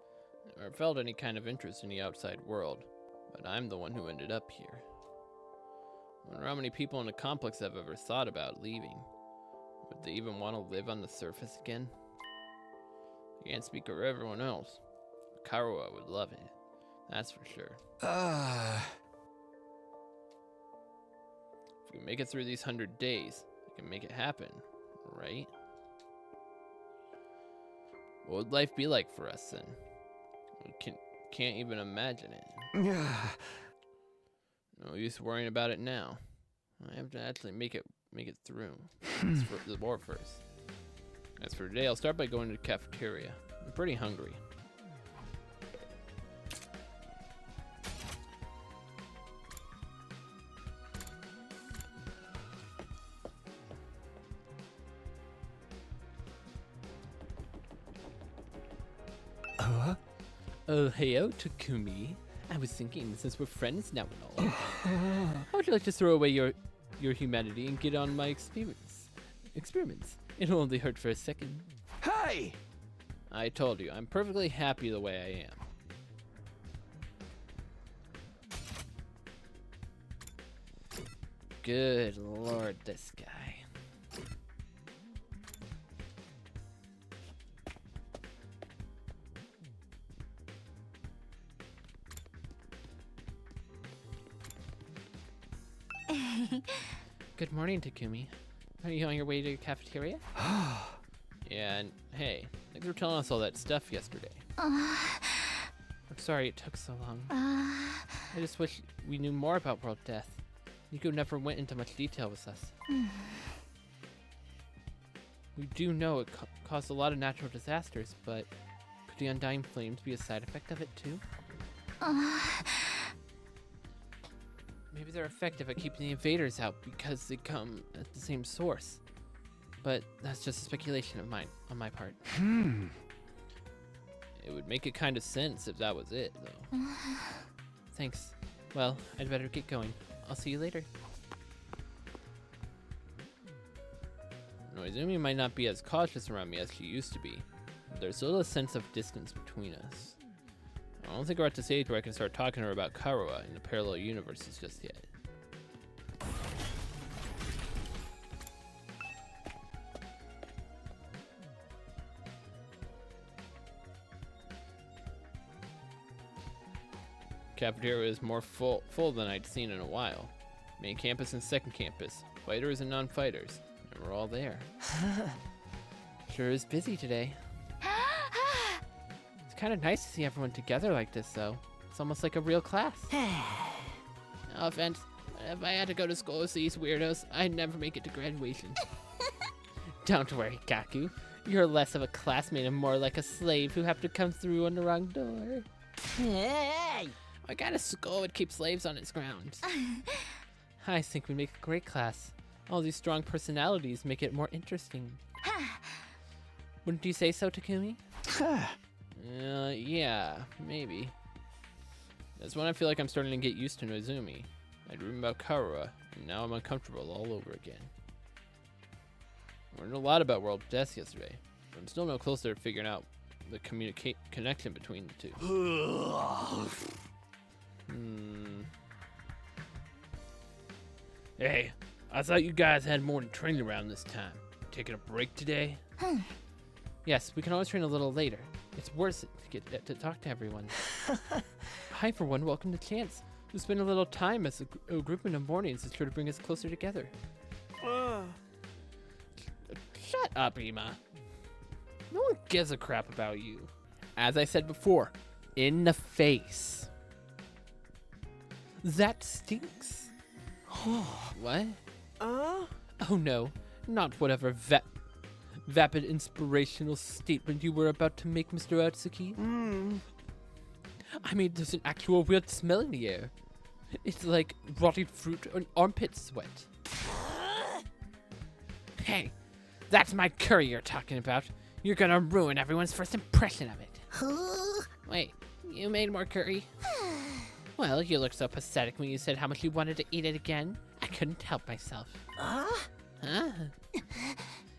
I never felt any kind of interest in the outside world, but I'm the one who ended up here. I wonder how many people in the complex have ever thought about leaving. Would they even want to live on the surface again? I can't speak for everyone else. Karuo would love it. That's for sure. If we make it through these 100 days, we can make it happen, right? What would life be like for us then? We can't even imagine it. No use worrying about it now. I have to actually make it through. It's for the war first. As for today, I'll start by going to the cafeteria. I'm pretty hungry. Oh, heyo, Takumi. I was thinking, since we're friends now and all, how would you like to throw away your humanity and get on my experiments? It'll only hurt for a second. Hey! I told you, I'm perfectly happy the way I am. Good lord, this guy. Good morning, Takumi. Are you on your way to the cafeteria? Yeah, and hey, thanks for telling us all that stuff yesterday. I'm sorry it took so long. I just wish we knew more about World Death. Nico never went into much detail with us. We do know it caused a lot of natural disasters, but could the undying flames be a side effect of it too? Maybe they're effective at keeping the invaders out because they come at the same source. But that's just a speculation of mine on my part. It would make a kind of sense if that was it, though. Thanks. Well, I'd better get going. I'll see you later. Noizumi might not be as cautious around me as she used to be, but there's still a sense of distance between us. I don't think we're at the stage where I can start talking to her about Karuha in the parallel universes just yet. Cafeteria is more full than I'd seen in a while. Main campus and second campus, fighters and non-fighters, and we're all there. Sure is busy today. It's kind of nice to see everyone together like this, though. It's almost like a real class. No offense, but if I had to go to school with these weirdos, I'd never make it to graduation. Don't worry, Gaku. You're less of a classmate and more like a slave who have to come through on the wrong door. Hey! What kind of school would keep slaves on its grounds? I think we make a great class. All these strong personalities make it more interesting. Wouldn't you say so, Takumi? Yeah, maybe. That's when I feel like I'm starting to get used to Noizumi. I dreamed about Karuha, and now I'm uncomfortable all over again. I learned a lot about World Death yesterday, but I'm still no closer to figuring out the connection between the two. Hey, I thought you guys had morning training around this time. Taking a break today? Yes, we can always train a little later. It's worth it to get to talk to everyone. Hi, for one, welcome to Chance. We'll spend a little time as a group in the mornings is sure to bring us closer together. Shut up, Ima. No one gives a crap about you. As I said before, in the face. That stinks. What? Oh no, not whatever vapid inspirational statement you were about to make, Mr. Atsuki. I mean, there's an actual weird smell in the air. It's like rotting fruit and armpit sweat. Hey, that's my curry you're talking about. You're gonna ruin everyone's first impression of it. Wait, you made more curry? Well, you looked so pathetic when you said how much you wanted to eat it again. I couldn't help myself. Huh?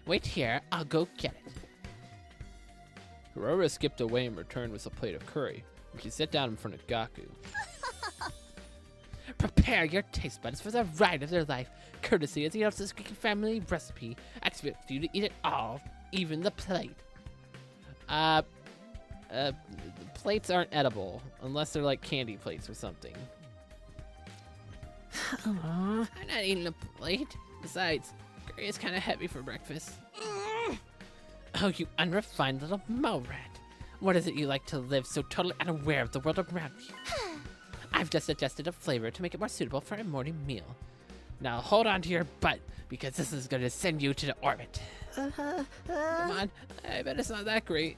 Wait here, I'll go get it. Aurora skipped away and returned with a plate of curry, and she sat down in front of Gaku. Prepare your taste buds for the ride of their life, courtesy of the Atsuki family recipe. I expect you to eat it all, even the plate. The plates aren't edible, unless they're like candy plates or something. I'm not eating a plate. Besides, curry is kind of heavy for breakfast. Oh, you unrefined little mole rat. What is it you like to live so totally unaware of the world around you? I've just adjusted a flavor to make it more suitable for a morning meal. Now hold on to your butt, because this is going to send you to the orbit. Come on, I bet it's not that great.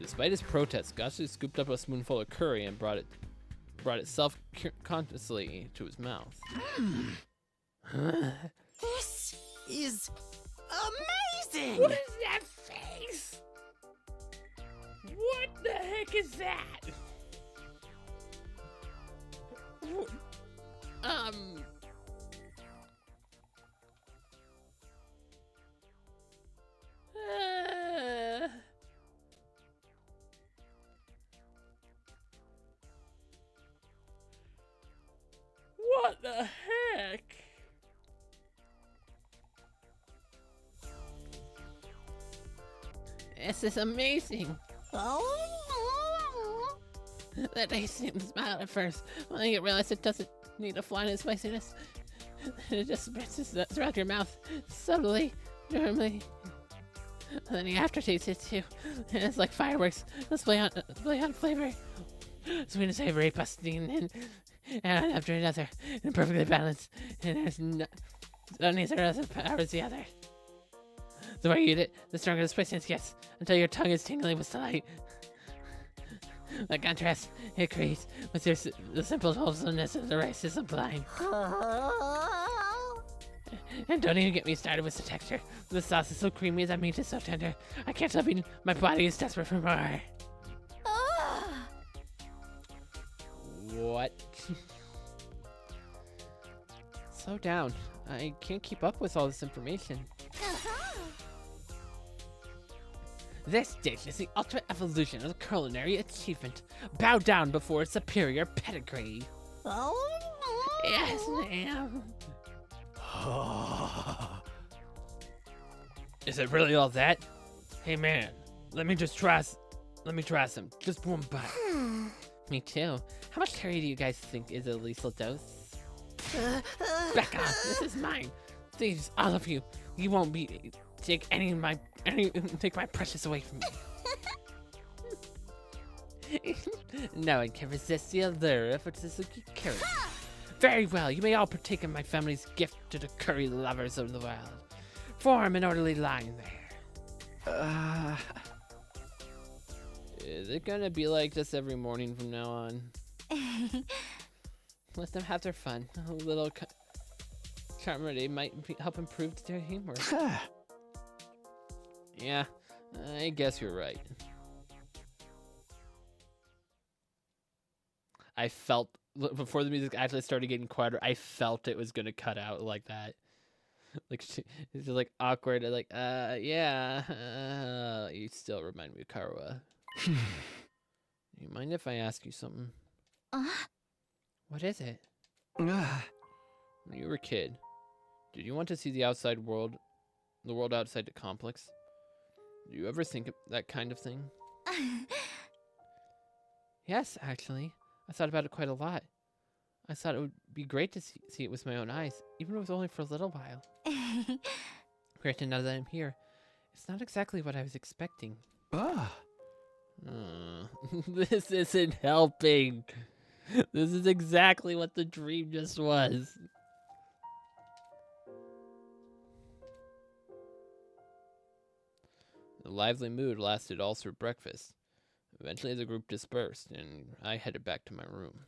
Despite his protests, Gasu scooped up a spoonful of curry and brought it self-consciously to his mouth. This is amazing! What is that What the heck is that? What the heck? This is amazing. That day seemed to smile at first, when I realized it doesn't need to fly in its spiciness. It just spreads throughout your mouth, subtly, normally. And then the aftertaste hits you, and it's like fireworks. Let's play on flavor. Sweet and savory, busting, and after another, and perfectly balanced. And there's neither as power as the other. The more you eat it, the stronger the spiciness gets, until your tongue is tingling with delight. By contrast, it creates with the simple wholesomeness of the rice is sublime. And don't even get me started with the texture. The sauce is so creamy, the meat is so tender. I can't stop eating. My body is desperate for more. What? Slow down. I can't keep up with all this information. This dish is the ultimate evolution of culinary achievement. Bow down before its superior pedigree. Yes, ma'am. Is it really all that? Hey man, let me try some. Just one bite. Me too. How much curry do you guys think is a lethal dose? Back off, this is mine. Please, all of you, you won't take take my precious away from me. No one can resist the allure of a Suzuki curry. Very well, you may all partake in my family's gift to the curry lovers of the world. Form an orderly line there. Is it gonna be like this every morning from now on? Let them have their fun. A little charmity might help improve their humor. Yeah, I guess you're right. I felt, before the music actually started getting quieter, I felt it was gonna cut out like that. Like, it's just like awkward, like, yeah, you still remind me of Karua. You mind if I ask you something? What is it? When you were a kid, did you want to see the outside world, the world outside the complex? Do you ever think of that kind of thing? Yes, actually. I thought about it quite a lot. I thought it would be great to see it with my own eyes, even if it was only for a little while. Granted, now that I'm here, it's not exactly what I was expecting. This isn't helping. This is exactly what the dream just was. The lively mood lasted all through breakfast. Eventually the group dispersed, and I headed back to my room.